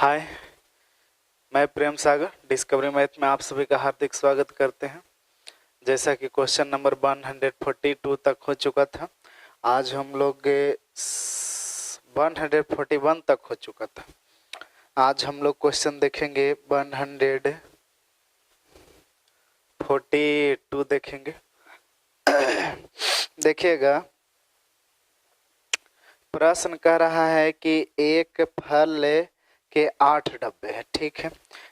हाय, मैं Prem Sagar discovery math में आप सभी का हार्दिक स्वागत करते हैं। जैसा कि क्वेश्चन नंबर 142 तक हो चुका था, आज हम लोग 141 तक हो चुका था। आज हम लोग क्वेश्चन देखेंगे 142 देखेंगे। देखिएगा, प्रश्न कह रहा है कि एक फल के 8 डब्बे हैं, ठीक है।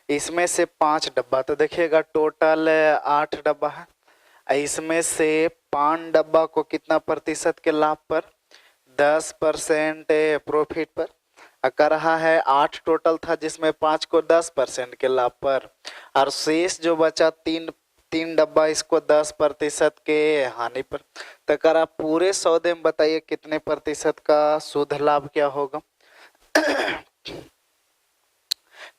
इसमें से 5 डब्बा, तो देखिएगा टोटल 8 डब्बा है। इसमें से 5 डब्बा को कितना प्रतिशत के लाभ पर? 10% प्रॉफिट पर। कह रहा है 8 टोटल था जिसमें 5 को 10% के लाभ पर, और शेष जो बचा तीन डब्बा इसको 10% के हानि पर। तो अगर आप पूरे सौदे में बताइए कितने प्रतिशत का शुद्ध लाभ क्या होगा।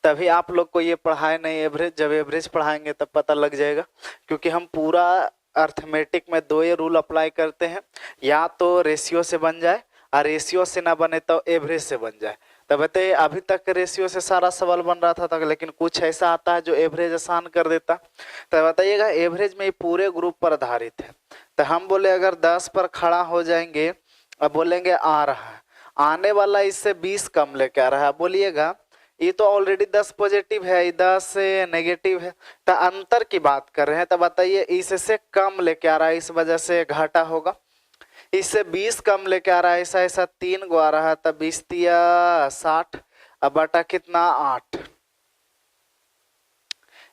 तभी आप लोग को ये पढ़ाए नहीं एवरेज, जब एवरेज पढ़ाएंगे तब पता लग जाएगा। क्योंकि हम पूरा अर्थमेटिक में 2 ही रूल अप्लाई करते हैं, या तो रेशियो से बन जाए और रेशियो से ना बने तो एवरेज से बन जाए। तो बताइए, अभी तक रेशियो से सारा सवाल बन रहा था, लेकिन कुछ ऐसा आता है जो एवरेज आसान कर देता। तो बताइएगा, एवरेज में पूरे ग्रुप पर आधारित है। तो हम बोले अगर 10 पर खड़ा हो जाएंगे, अब बोलेंगे आ रहा है, आने वाला इससे 20 कम लेके आ रहा है, बोलिएगा ये तो ऑलरेडी 10 पॉजिटिव है, 10 नेगेटिव है, तो अंतर की बात कर रहे हैं। तो बताइए इससे कम लेके आ रहा है, इस वजह से घाटा होगा। इससे 20 कम लेके आ रहा है, ऐसा ऐसा 3 गो आ रहा है, तब 20 तिया 60, अब बटा कितना 8।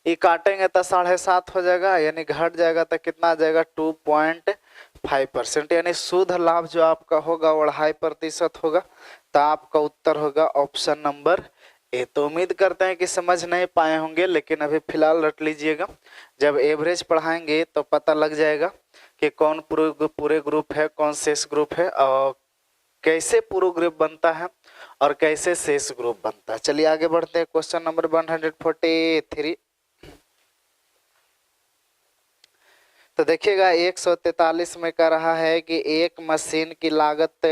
ये काटेंगे तो 7.5 हो जाएगा, यानी घट जाएगा तो कितना आ जाएगा 2.5%, यानी शुद्ध लाभ जो आपका होगा वो 2.5% होगा। तो आपका उत्तर होगा ऑप्शन नंबर ए। तो उम्मीद करते हैं कि समझ नहीं पाए होंगे, लेकिन अभी फिलहाल रट लीजिएगा। जब एवरेज पढ़ाएंगे तो पता लग जाएगा कि कौन पूरे ग्रुप है, कौन शेष ग्रुप है, और कैसे पूरा ग्रुप बनता है और कैसे शेष ग्रुप बनता है। चलिए आगे बढ़ते हैं। Question number 143। तो देखिएगा 143 में कह रहा है कि एक मशीन की लागत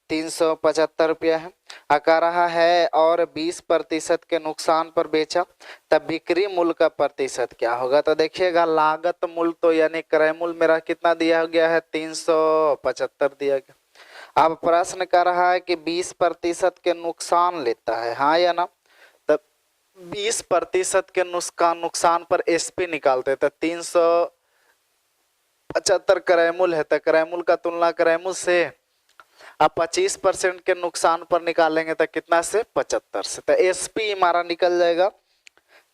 375 रुपया है, कह रहा है और 20% के नुकसान पर बेचा, तब बिक्री मूल्य का प्रतिशत क्या होगा। तो देखिएगा लागत मूल्य तो यानी क्रय मूल्य मेरा कितना दिया गया है, 375 दिया गया। अब प्रश्न कर रहा है कि 20% के नुकसान लेता है, हाँ या ना। तब 20% के नुकसान पर एसपी निकालते, तो 375 क्रय मूल्य है, तो क्रय मूल्य का तुलना क्रय मूल्य से अब 25% के नुकसान पर निकालेंगे तो कितना से 75 से, तो एसपी हमारा निकल जाएगा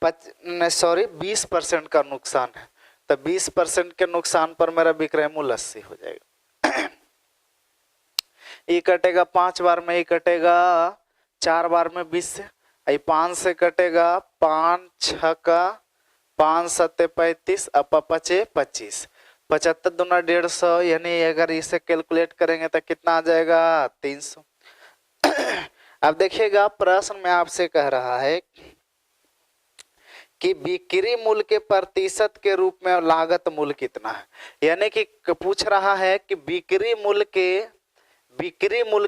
20% का नुकसान है, तो 20% के नुकसान पर मेरा विक्रय मूल्य 80 हो जाएगा। ये कटेगा 5 बार में, ये कटेगा 4 बार में 20 से, 5 से कटेगा, 5 6 का 5 7 35, अब 5 25, 75 दूना 150, यानी अगर इसे कैलकुलेट करेंगे तो कितना आ जाएगा 300। अब देखिएगा प्रश्न में आपसे कह रहा है कि बिक्री मूल्य के प्रतिशत के रूप में लागत मूल्य कितना है, यानी कि पूछ रहा है कि बिक्री मूल्य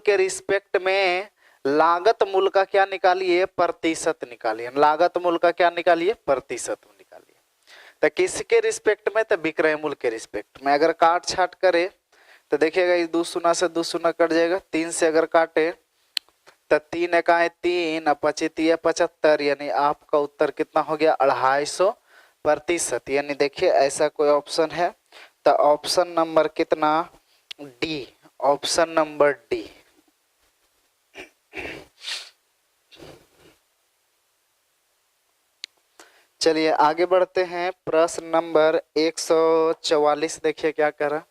के रिस्पेक्ट में लागत मूल्य का क्या निकालिए, प्रतिशत निकालिए। लागत मूल्य का क्या निकालिए, प्रतिशत निकालिए। तो किसके रिस्पेक्ट में, तो विक्रय मूल्य के रिस्पेक्ट में। अगर काट छाट करे तो देखिएगा इस 2 शून्य से 2 शून्य कट जाएगा, 3 से अगर काटे तो 3 एकाएं 3, 25 75, यानी आपका उत्तर कितना हो गया 250%। यानी देखिए ऐसा कोई ऑप्शन है तो ऑप्शन नंबर कितना, डी, ऑप्शन नंबर डी। चलिए आगे बढ़ते हैं। प्रश्न नंबर 144 देखिए क्या कर रहा।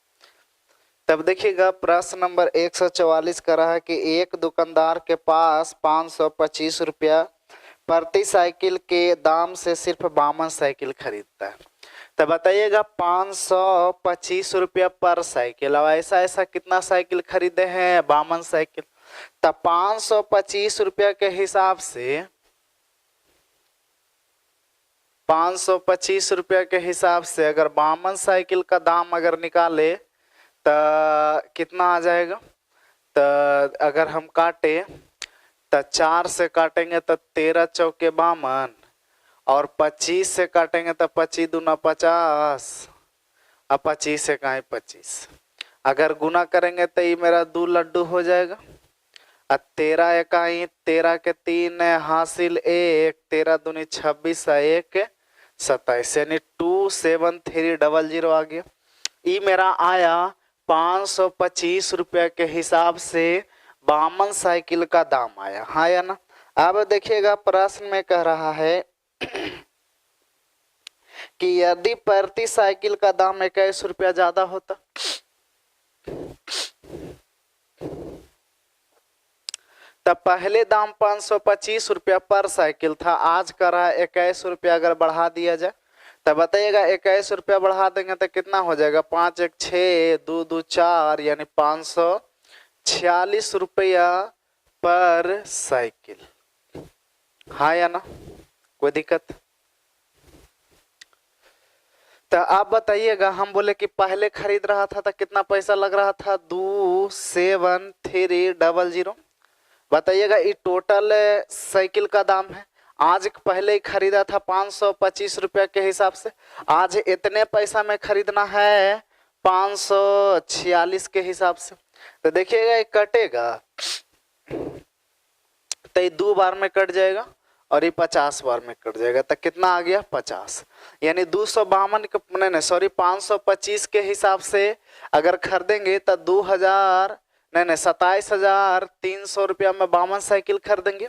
तब देखिएगा प्रश्न नंबर 144 कर रहा है कि एक दुकानदार के पास 525 रुपया प्रति साइकिल के दाम से सिर्फ 52 साइकिल खरीदता है। तो बताइएगा 525 रुपया पर साइकिल, अब ऐसा ऐसा कितना साइकिल खरीदे हैं, 52 साइकिल। तो 525 रुपया के हिसाब से 525 रुपया के हिसाब से अगर 52 साइकिल का दाम अगर निकाले तो कितना आ जाएगा। तो अगर हम काटे तो 4 से काटेंगे तो 13 चौके 52 और 25 से काटेंगे तो 25 दूना 50 अब 25 से कहाँ 25 अगर गुना करेंगे तो ये मेरा 2 लड्डू हो जाएगा। अब 13 इकाई 13 के 3 हासिल 1 13 दूनी 26 1 27 यानी 27300 आ गया। ये मेरा आया 525 रुपये के हिसाब से 52 साइकिल का दाम आया, हाँ या ना। अब देखिएगा प्रश्न में कह रहा है कि यदि प्रति साइकिल का दाम 21 रुपया ज्यादा होता तब पहले दाम 525 रुपया पर साइकिल था, आज का रहा 21 रुपया। अगर बढ़ा दिया जाए तब बताइएगा 21 रुपया बढ़ा देंगे तो कितना हो जाएगा, 5 1 6 2 2 4 यानी 546 रुपया पर साइकिल, हाँ या ना, कोई दिक्कत। तो आप बताइएगा, हम बोले कि पहले खरीद रहा था तो कितना पैसा लग रहा था, 27300। बताइएगा ये टोटल साइकिल का दाम है। आज पहले ही खरीदा था 525 रुपया के हिसाब से, आज इतने पैसा में खरीदना है 546 के हिसाब से। तो देखिएगा ये कटेगा तो ये 2 बार में कट जाएगा और ये 50 बार में कट जाएगा तो कितना आ गया 50, यानी 525 के हिसाब से अगर खरीदेंगे तो 27,300 रुपया में 52 साइकिल खरीदेंगे।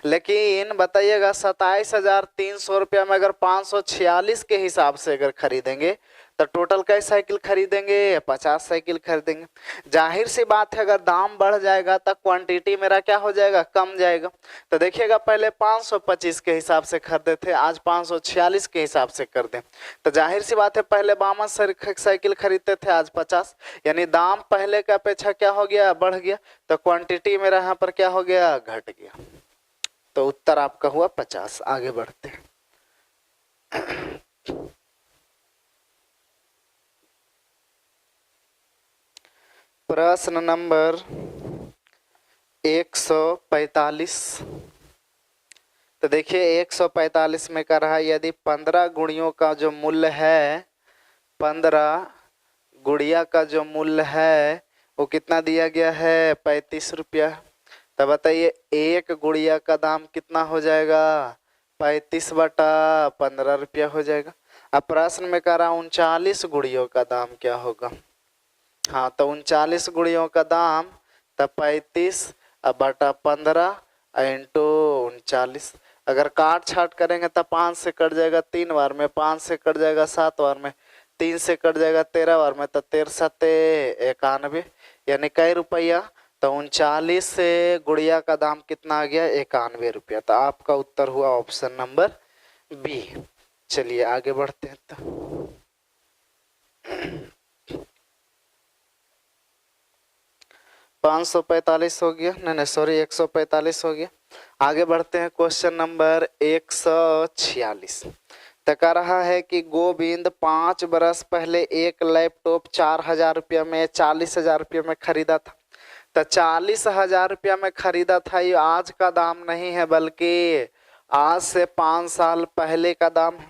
लेकिन बताइएगा 27,300 रुपया में अगर 546 के हिसाब से अगर खरीदेंगे तो टोटल कई साइकिल खरीदेंगे, 50 साइकिल खरीदेंगे। जाहिर सी बात है अगर दाम बढ़ जाएगा तो क्वांटिटी मेरा क्या हो जाएगा, कम जाएगा। तो देखिएगा पहले 525 के हिसाब से खरीदे थे, आज 546 के हिसाब से कर दें तो जाहिर सी बात है पहले 52 साइकिल खरीदते थे, आज 50, यानी दाम पहले के अपेक्षा क्या हो गया, बढ़ गया। तो क्वांटिटी मेरा यहाँ पर क्या हो गया, घट गया। तो उत्तर आपका हुआ 50। आगे बढ़ते हैं। प्रश्न नंबर 145। तो देखिए 145 में कह रहा है यदि 15 गुणियों का जो मूल्य है, 15 गुड़िया का जो मूल्य है वो कितना दिया गया है, 35 रुपया। तो बताइए एक गुड़िया का दाम कितना हो जाएगा, 35/15 रुपया हो जाएगा। अब प्रश्न में कह रहा 39 गुड़ियों का दाम क्या होगा। हाँ तो 39 गुड़ियों का दाम तो 35/15 इंटू 39। अगर काट छाट करेंगे तो 5 से कट जाएगा 3 बार में, 5 से कट जाएगा 7 बार में, 3 से कट जाएगा 13 बार में, तो 13 7 91 यानी कई रुपया। तो 39 से गुड़िया का दाम कितना आ गया, 91 रुपया। तो आपका उत्तर हुआ ऑप्शन नंबर बी। चलिए आगे बढ़ते हैं। तो 545 हो गया, नहीं सॉरी 145 हो गया। आगे बढ़ते हैं क्वेश्चन नंबर 146। तो कह रहा है कि गोविंद 5 बरस पहले एक लैपटॉप 4000 रुपया में 40,000 रुपया में खरीदा था। तो 40,000 रुपया में खरीदा था, ये आज का दाम नहीं है बल्कि आज से 5 साल पहले का दाम है।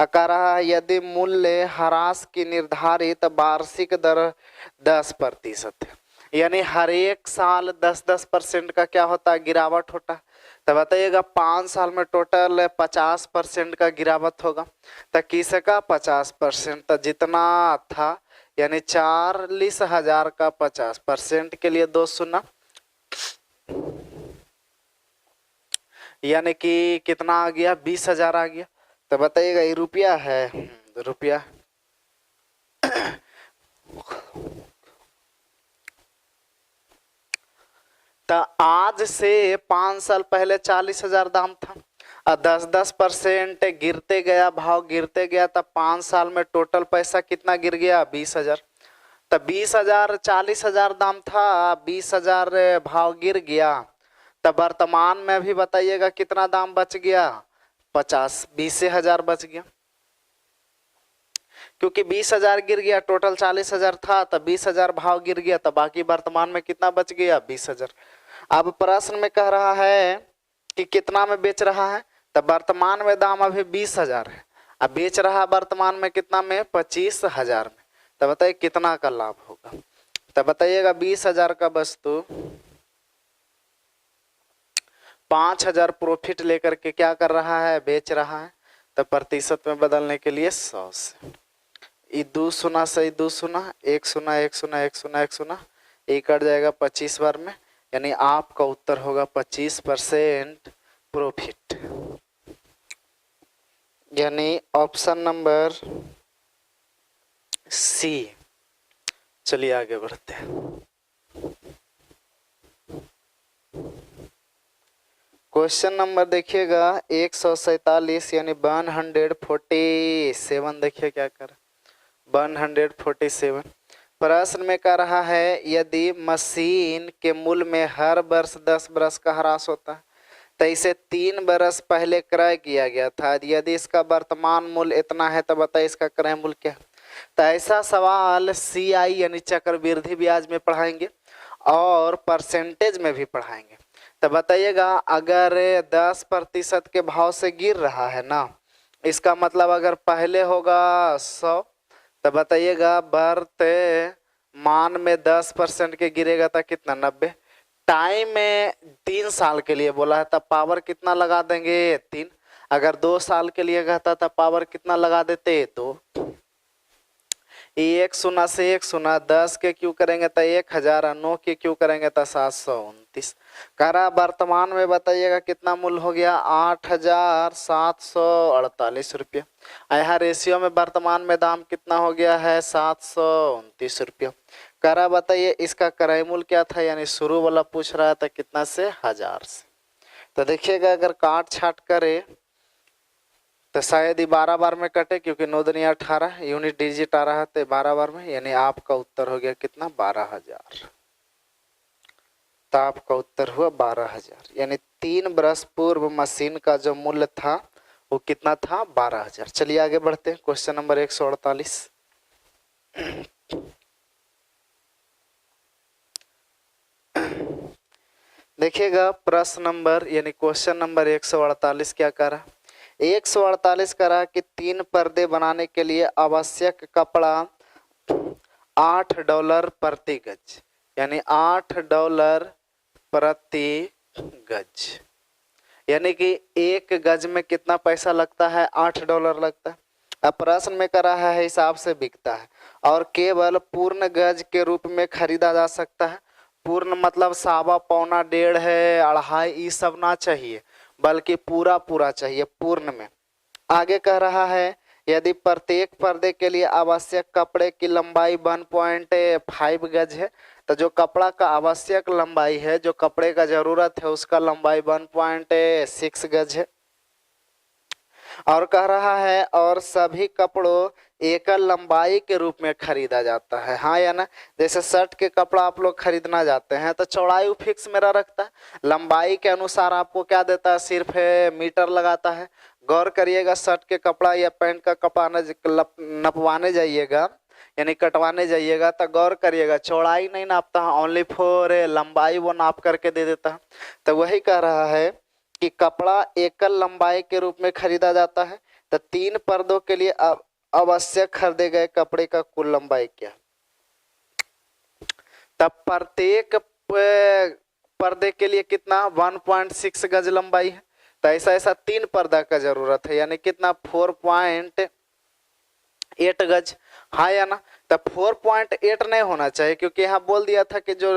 कह रहा है यदि मूल्य ह्रास की निर्धारित वार्षिक दर 10% है, यानी हर एक साल 10% का क्या होता है, गिरावट होता है। तो बताइएगा 5 साल में टोटल 50% का गिरावट होगा। तो किसका 50%, तो जितना था यानी 40,000 का 50% के लिए 2 शून्य, यानी कि कितना आ गया, 20,000 आ गया। तो बताइएगा ये रुपया है, रुपया। तो आज से 5 साल पहले 40,000 दाम था और 10% गिरते गया, भाव गिरते गया। तब 5 साल में टोटल पैसा कितना गिर गया, 20,000। तो 20,000 40,000 दाम था, 20,000 भाव गिर गया। तब वर्तमान में भी बताइएगा कितना दाम बच गया, 20,000 बच गया, क्योंकि 20,000 गिर गया, टोटल 40,000 था तो 20,000 भाव गिर गया, तो बाकी वर्तमान में कितना बच गया, 20,000। अब प्रश्न में कह रहा है कि कितना में बेच रहा है, तो वर्तमान में दाम अभी 20,000 है, अब बेच रहा वर्तमान में कितना में, 25,000 में। तो बताइए कितना का लाभ होगा। तो बताइएगा 20,000 का वस्तु 5,000 प्रॉफिट लेकर के क्या कर रहा है, बेच रहा है। तो प्रतिशत में बदलने के लिए 100 से, ये 2 शून्य से 2 शून्य, 1 शून्य 1 शून्य 1 शून्य 1 शून्य, ये कट जाएगा 25 बार में, यानी आपका उत्तर होगा 25% प्रॉफिट, यानी ऑप्शन नंबर सी। चलिए आगे बढ़ते हैं। क्वेश्चन नंबर देखिएगा 147 यानी 147। देखिए क्या कर 147। प्रश्न में कह रहा है यदि मशीन के मूल्य में हर वर्ष 10 बरस का ह्रास होता है, तो इसे 3 बरस पहले क्रय किया गया था, यदि इसका वर्तमान मूल्य इतना है तो बताइए इसका क्रय मूल्य क्या है। तो ऐसा सवाल CI यानी चक्रवृद्धि ब्याज में पढ़ाएंगे और परसेंटेज में भी पढ़ाएंगे। तो बताइएगा अगर 10% के भाव से गिर रहा है ना, इसका मतलब अगर पहले होगा 100, तो बताइएगा वर्तमान में 10% के गिरेगा तो कितना, 90। टाइम में 3 साल के लिए बोला है, तब पावर कितना लगा देंगे, 3। अगर 2 साल के लिए कहता तब पावर कितना लगा देते, 2। 1 शून्य से 1 शून्य, 10 के क्यों करेंगे तो 1000, 9 के क्यों करेंगे तो 729। कह रहा वर्तमान में बताइएगा कितना मूल्य हो गया, 8,748 रुपया। यहाँ रेशियो में वर्तमान में दाम कितना हो गया है, 729 रुपया। कह रहा बताइए इसका क्रय मूल्य क्या था, यानी शुरू वाला पूछ रहा था कितना से, 1000 से। तो देखिएगा अगर काट छाट करे तो शायद ही 12 बार में कटे, क्योंकि 9 दूनी 18 यूनिट डिजिट आ रहा है, तो 12 बार में, यानी आपका उत्तर हो गया कितना, 12,000। तो आपका उत्तर हुआ 12,000, यानी 3 बरस पूर्व मशीन का जो मूल्य था वो कितना था, 12,000। चलिए आगे बढ़ते हैं। Question number 148। देखिएगा प्रश्न नंबर यानी क्वेश्चन नंबर 148 क्या कह रहा, 148 कह रहा कि 3 पर्दे बनाने के लिए आवश्यक कपड़ा $8 प्रति गज, यानी $8 प्रति गज, यानी कि 1 गज में कितना पैसा लगता है, $8 लगता है। अब प्रश्न में कर रहा है हिसाब से बिकता है और केवल पूर्ण गज के रूप में खरीदा जा सकता है। पूर्ण मतलब सवा पौना डेढ़ है, अढ़ाई, ये सब ना चाहिए, बल्कि पूरा पूरा चाहिए पूर्ण में। आगे कह रहा है यदि प्रत्येक पर्दे के लिए आवश्यक कपड़े की लंबाई 1.5 गज है, तो जो कपड़ा का आवश्यक लंबाई है, जो कपड़े का जरूरत है, उसका लंबाई 1.6 गज है। और कह रहा है और सभी कपड़ों एकल लंबाई के रूप में खरीदा जाता है, हाँ या ना। जैसे शर्ट के कपड़ा आप लोग खरीदना जाते हैं तो चौड़ाई फिक्स मेरा रखता है, लंबाई के अनुसार आपको क्या देता है, सिर्फ मीटर लगाता है। गौर करिएगा शर्ट के कपड़ा या पैंट का कपड़ा नपवाने जाइएगा यानी कटवाने जाइएगा तो गौर करिएगा चौड़ाई नहीं नापता है, ओनली फॉर लंबाई वो नाप करके दे देता है। तो वही कह रहा है कि कपड़ा एकल लंबाई के रूप में खरीदा जाता है, तो 3 पर्दों के लिए आवश्यक खरीदे गए कपड़े का कुल लंबाई क्या। तब प्रत्येक पर्दे के लिए कितना 1.6 गज लंबाई है, तो ऐसा ऐसा 3 पर्दा का जरूरत है, यानी कितना 4.8 गज, हाँ या ना। तो 4.8 नहीं होना चाहिए, क्योंकि यहाँ बोल दिया था कि जो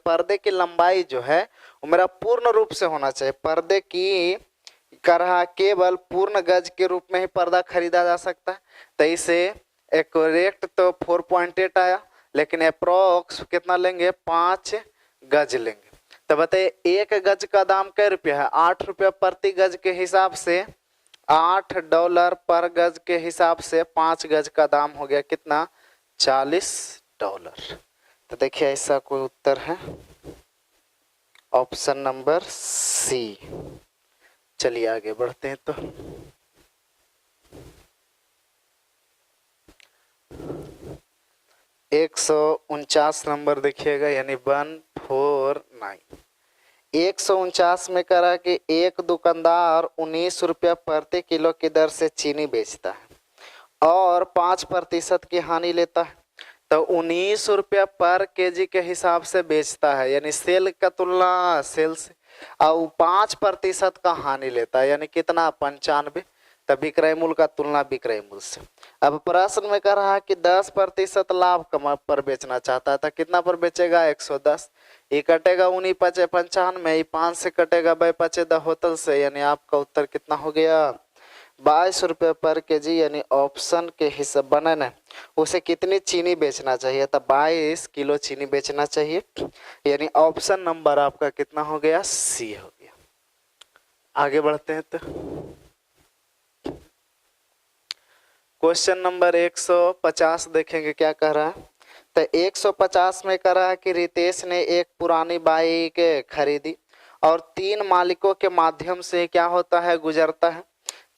पर्दे की लंबाई जो है वो मेरा पूर्ण रूप से होना चाहिए। पर्दे की कर रहा केवल पूर्ण गज के रूप में ही पर्दा खरीदा जा सकता है, तो इसे एक्यूरेट तो 4.8 आया, लेकिन अप्रोक्स कितना लेंगे, 5 गज लेंगे। तो बताइए 1 गज का दाम कै रुपया है, 8 रुपया प्रति गज के हिसाब से, $8 पर गज के हिसाब से 5 गज का दाम हो गया कितना, $40। तो देखिए ऐसा कोई उत्तर है, ऑप्शन नंबर सी। चलिए आगे बढ़ते हैं। तो 149 नंबर देखिएगा, यानी 149, 149 में करा कि एक दुकानदार 19 रुपया प्रति किलो की दर से चीनी बेचता है और 5% की हानि लेता है। तो 19 रुपया पर केजी के हिसाब से बेचता है, यानी सेल का तुलना सेल से, और 5% का हानि लेता है, यानी कितना 95। तब विक्रय मूल्य का तुलना विक्रय मूल्य से। अब प्रश्न में कह रहा है कि 10% लाभ कमा पर बेचना चाहता था, कितना पर बेचेगा 110। ये कटेगा 19 पचे 95, 5 से कटेगा 2 पचे 10 होतल से, यानी आपका उत्तर कितना हो गया 22 रुपये पर केजी। यानी ऑप्शन के हिसाब बने न उसे कितनी चीनी बेचना चाहिए, तो 22 किलो चीनी बेचना चाहिए, यानी ऑप्शन नंबर आपका कितना हो गया सी हो गया। आगे बढ़ते हैं तो क्वेश्चन नंबर 150 देखेंगे क्या कह रहा है। तो 150 में कह रहा है कि रितेश ने एक पुरानी बाइक खरीदी और 3 मालिकों के माध्यम से क्या होता है गुजरता है।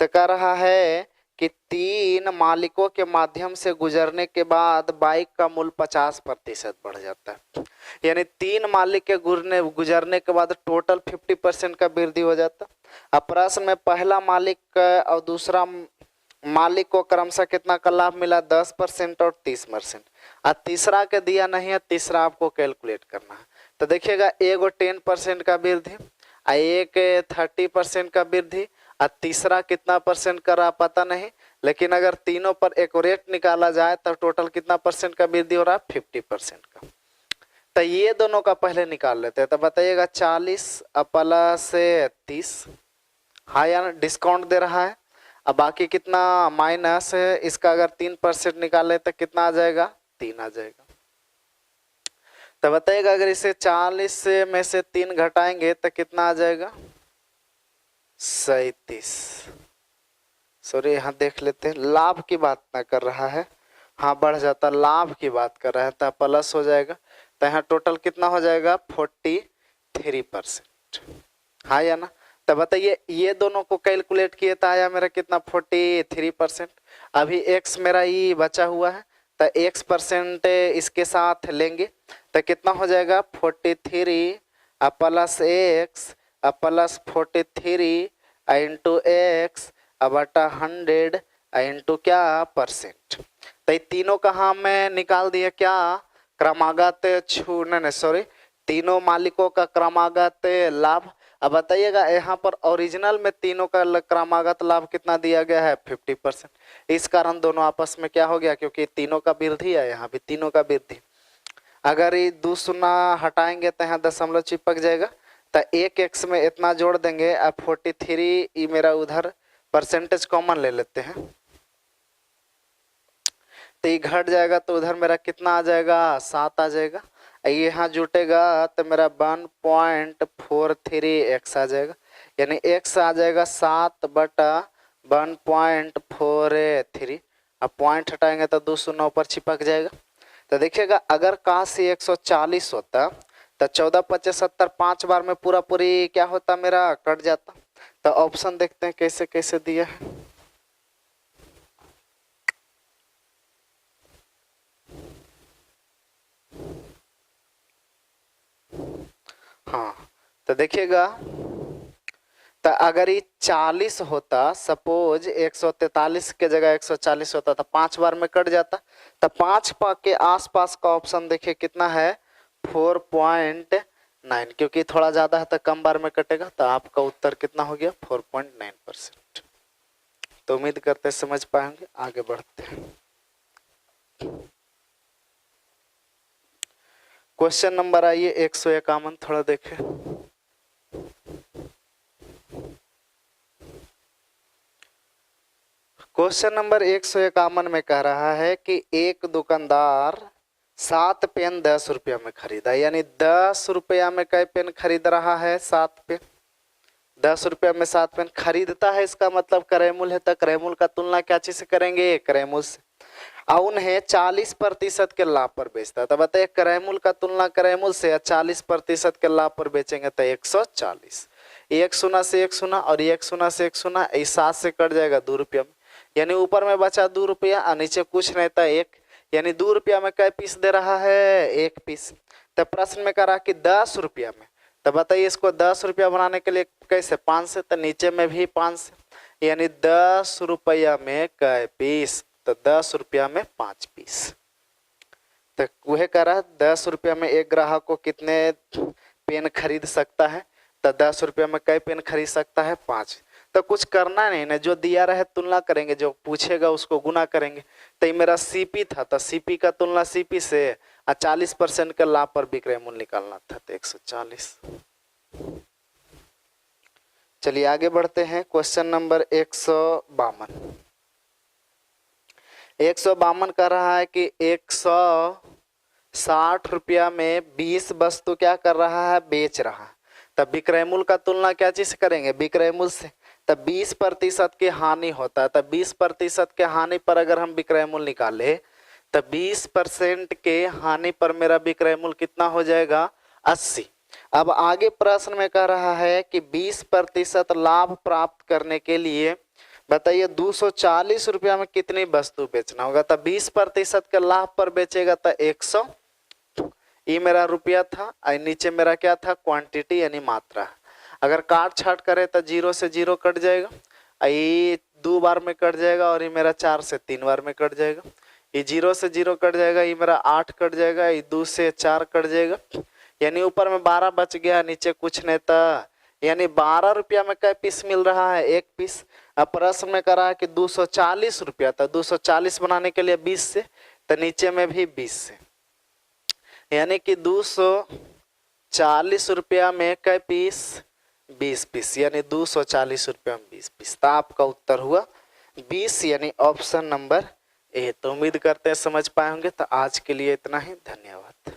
तो कह रहा है कि 3 मालिकों के माध्यम से गुजरने के बाद बाइक का मूल्य 50% बढ़ जाता है, यानी 3 मालिक के गुजरने के बाद टोटल 50% का वृद्धि हो जाता। अब प्रश्न में पहला मालिक और दूसरा मालिक को क्रमशः कितना का लाभ मिला 10% और 30%। और तीसरा के दिया नहीं है, तीसरा आपको कैलकुलेट करना है। तो देखिएगा एगो 10% का वृद्धि, एक 30% का वृद्धि, और तीसरा कितना परसेंट का रहा पता नहीं, लेकिन अगर तीनों पर एक रेट निकाला जाए तो टोटल कितना परसेंट का वृद्धि हो रहा है 50% का। तो ये दोनों का पहले निकाल लेते हैं। तो बताइएगा 40 प्लस 30, हाँ यार डिस्काउंट दे रहा है। अब बाकी कितना माइनस है, इसका अगर 3% निकाले तो कितना आ जाएगा 3 आ जाएगा। तो बताइएगा अगर इसे 40 में से 3 घटाएंगे तो कितना आ जाएगा 37। सॉरी यहाँ देख लेते हैं, लाभ की बात ना कर रहा है, हाँ बढ़ जाता, लाभ की बात कर रहा है तो प्लस हो जाएगा। तो यहाँ टोटल कितना हो जाएगा 43%, हाँ या ना। तो बताइए ये दोनों को कैलकुलेट किए तो आया मेरा कितना 43%। अभी x मेरा ये बचा हुआ है तो x% इसके साथ लेंगे तो कितना हो जाएगा 43 plus x plus 43 into x बटा 100 इंटू क्या परसेंट। तो ये तीनों का हमें निकाल दिया क्या क्रमागत छूने सॉरी तीनों मालिकों का क्रमागत लाभ। अब बताइएगा यहाँ पर ओरिजिनल में तीनों का क्रमागत लाभ कितना दिया गया है 50%। इस कारण दोनों आपस में क्या हो गया, क्योंकि तीनों का वृद्धि है, यहाँ भी तीनों का वृद्धि। अगर ये 2 शून्य हटाएंगे तो यहाँ दशमलव चिपक जाएगा। तो एक x में इतना जोड़ देंगे। अब 43 ये मेरा उधर परसेंटेज कॉमन ले लेते हैं तो ये घट जाएगा, तो उधर मेरा कितना आ जाएगा 7 आ जाएगा। ये यहाँ जुटेगा तो मेरा 1.43x आ जाएगा, यानी x आ जाएगा 7 बटा 1.43। अब पॉइंट हटाएंगे तो 2 शून्य ऊपर चिपक जाएगा। तो देखिएगा अगर काशी 140 होता तो 14 25 70 5 बार में पूरा पूरी क्या होता मेरा कट जाता। तो ऑप्शन देखते हैं कैसे कैसे दिया है। हाँ तो देखिएगा तो अगर ये 40 होता, सपोज 143 के जगह 140 होता तो 5 बार में कट जाता। तो 5 के आसपास का ऑप्शन देखिए कितना है 4.9, क्योंकि थोड़ा ज्यादा है तो कम बार में कटेगा। तो आपका उत्तर कितना हो गया 4.9%। तो उम्मीद करते समझ पाएंगे। आगे बढ़ते हैं क्वेश्चन नंबर आइए 151 थोड़ा देखें। क्वेश्चन नंबर 151 में कह रहा है कि एक दुकानदार 7 पेन 10 रुपया में खरीदा, यानी 10 रुपया में कई पेन खरीद रहा है 7 पेन। 10 रुपया में 7 पेन खरीदता है, इसका मतलब क्रय मूल्य है। तो क्रय मूल्य का तुलना क्या चीज से करेंगे क्रय मूल्य से। और उन्हें 40% के लाभ पर बेचता है। तो बताइए क्रय मूल्य का तुलना क्रय मूल्य से 40% के लाभ पर बेचेंगे तो 140। 1 शून्य से 1 शून्य और 1 शून्य से 1 शून्य, 7 से कट जाएगा 2 रुपया में, यानी ऊपर में बचा 2 रुपया और नीचे कुछ नहीं था 1, यानी 2 रुपया में कै पीस दे रहा है 1 पीस। तो प्रश्न में कह रहा कि 10 रुपया में तो बताइए इसको 10 रुपया बनाने के लिए कैसे, 5 से, तो नीचे में भी 5 से, यानी 10 रुपया में कै पीस, तो 10 रुपया में 5 पीस। तो वह कह रहा है 10 रुपया में एक ग्राहक को कितने पेन खरीद सकता है, तो 10 रुपया में कई पेन खरीद सकता है, 5। तो कुछ करना नहीं ना, जो दिया रहे तुलना करेंगे, जो पूछेगा उसको गुना करेंगे। तो ये मेरा सीपी था, तो सीपी का तुलना सीपी से, 40% का लाभ पर विक्रय मूल्य निकालना था, तो 140। चलिए आगे बढ़ते हैं। Question number 152। 152 कह रहा है कि 160 रुपया में 20 वस्तु क्या कर रहा है, बेच रहा है। तब विक्रय मूल्य का तुलना क्या चीज से करेंगे, विक्रय मूल्य से। तब 20% की हानि होता है, तब 20% के हानि पर अगर हम विक्रय मूल्य निकाले, तब 20% के हानि पर मेरा विक्रय मूल्य कितना हो जाएगा, 80। अब आगे प्रश्न में कह रहा है कि 20% लाभ प्राप्त करने के लिए बताइए 240 रुपया में कितनी वस्तु बेचना होगा। तब 20% के लाभ पर बेचेगा तो 100, ये मेरा रुपया था, और नीचे मेरा क्या था, क्वांटिटी यानी मात्रा। अगर काट छाट करे तो 0 से 0 कट जाएगा, ये 2 बार में कट जाएगा, और ये मेरा 4 से 3 बार में कट जाएगा। ये 0 से 0 कट जाएगा, ये मेरा 8 कट जाएगा, ये 2 से 4 कट जाएगा, यानी ऊपर में 12 बच गया, नीचे कुछ नहीं था। यानी 12 रुपया में कै पीस मिल रहा है, 1 पीस। अब प्रश्न में कह रहा है कि 240 रुपया, था 240 बनाने के लिए 20 से, तो नीचे में भी 20 से, यानी कि 240 रुपया में कै पीस, 20 पीस, यानी 240 रुपया में 20 पीस। तो आपका उत्तर हुआ 20, यानी ऑप्शन नंबर ए। तो उम्मीद करते हैं समझ पाए होंगे। तो आज के लिए इतना ही, धन्यवाद।